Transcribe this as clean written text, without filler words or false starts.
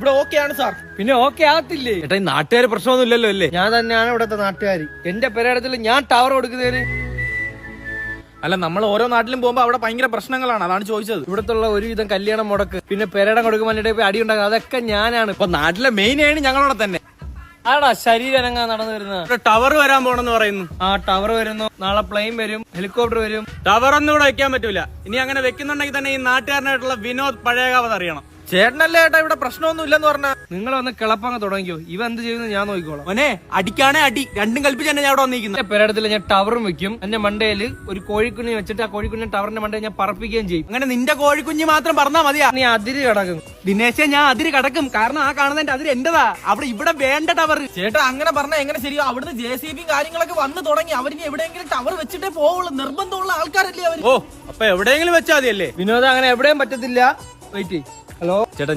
ഇവിടെ ഓക്കെ ആണ് സാർ. പിന്നെ ഓക്കെ ആകത്തില്ലേ? ചേട്ടാ ഈ നാട്ടുകാര് പ്രശ്നമൊന്നും ഇല്ലല്ലോ അല്ലേ? ഞാൻ തന്നെയാണ് ഇവിടത്തെ നാട്ടുകാർ. എന്റെ പെരേടത്തിൽ ഞാൻ ടവർ കൊടുക്കുന്നതിന്. അല്ല, നമ്മൾ ഓരോ നാട്ടിലും പോകുമ്പോ അവിടെ ഭയങ്കര പ്രശ്നങ്ങളാണ്, അതാണ് ചോദിച്ചത്. ഇവിടത്തുള്ള ഒരുവിധം കല്യാണം മുടക്ക്, പിന്നെ പെരേടം കൊടുക്കുമ്പോൾ പോയി അടി ഉണ്ടാക്കുക, അതൊക്കെ ഞാനാണ്. ഇപ്പൊ നാട്ടിലെ മെയിൻ ആണ് ഞങ്ങളോടെ തന്നെ. ആടാ ശരീരം അനങ്ങാൻ നടന്നു വരുന്നത്. ടവർ വരാൻ പോണെന്ന് പറയുന്നു. ആ ടവർ വരുന്നു, നാളെ പ്ലെയിൻ വരും, ഹെലികോപ്റ്റർ വരും. ടവർ ഒന്നും ഇവിടെ വെക്കാൻ പറ്റൂല. ഇനി അങ്ങനെ വെക്കുന്നുണ്ടെങ്കിൽ തന്നെ ഈ നാട്ടുകാരനായിട്ടുള്ള വിനോദ് പഴയകാവത് അറിയണം. ചേട്ടനല്ലേ ഏട്ടാ ഇവിടെ പ്രശ്നമൊന്നും ഇല്ലെന്ന് പറഞ്ഞ. നിങ്ങൾ വന്ന് കിളപ്പങ്ങ് തുടങ്ങിയോ? ഇവ എന്ത് ചെയ്യുന്നു ഞാൻ നോക്കിക്കോളാം. മോനെ അടിക്കാണേ അടി, രണ്ടും കൽപ്പിച്ച് തന്നെ ഞാൻ ഇവിടെ വന്നിരിക്കുന്നത്. പെരേടത്തിൽ ഞാൻ ടവറും വെക്കും, എന്റെ മണ്ടയിൽ ഒരു കോഴിക്കുഞ്ഞ് വെച്ചിട്ട് ആ കോഴിക്കുഞ്ഞ് ടവറിന്റെ മണ്ടയിൽ ഞാൻ പറപ്പിക്കുകയും ചെയ്യും. അങ്ങനെ നിന്റെ കോഴിക്കുഞ്ഞ് മാത്രം പറഞ്ഞാ മതിയാ? നീ അതിര് കിടക്കും ദിനേശെ, ഞാൻ അതിര് കടക്കും. കാരണം ആ കാണുന്നതിന്റെ അതിര് എന്റെതാ. അവിടെ ഇവിടെ വേണ്ട ടവർ. ചേട്ടാ അങ്ങനെ പറഞ്ഞാൽ എങ്ങനെ ശരിയോ? അവിടുന്ന് JCB കാര്യങ്ങളൊക്കെ വന്നു തുടങ്ങി. അവരിനി എവിടെയെങ്കിലും ടവർ വെച്ചിട്ടേ പോവുള്ളൂ. നിർബന്ധമുള്ള ആൾക്കാരല്ലേ അവർ. ഓ, അപ്പൊ എവിടെയെങ്കിലും വെച്ചാൽ മതിയല്ലേ? വിനോദം അങ്ങനെ എവിടെയും പറ്റത്തില്ല. വെയിറ്റ്. ഹലോ ചേട്ടാ,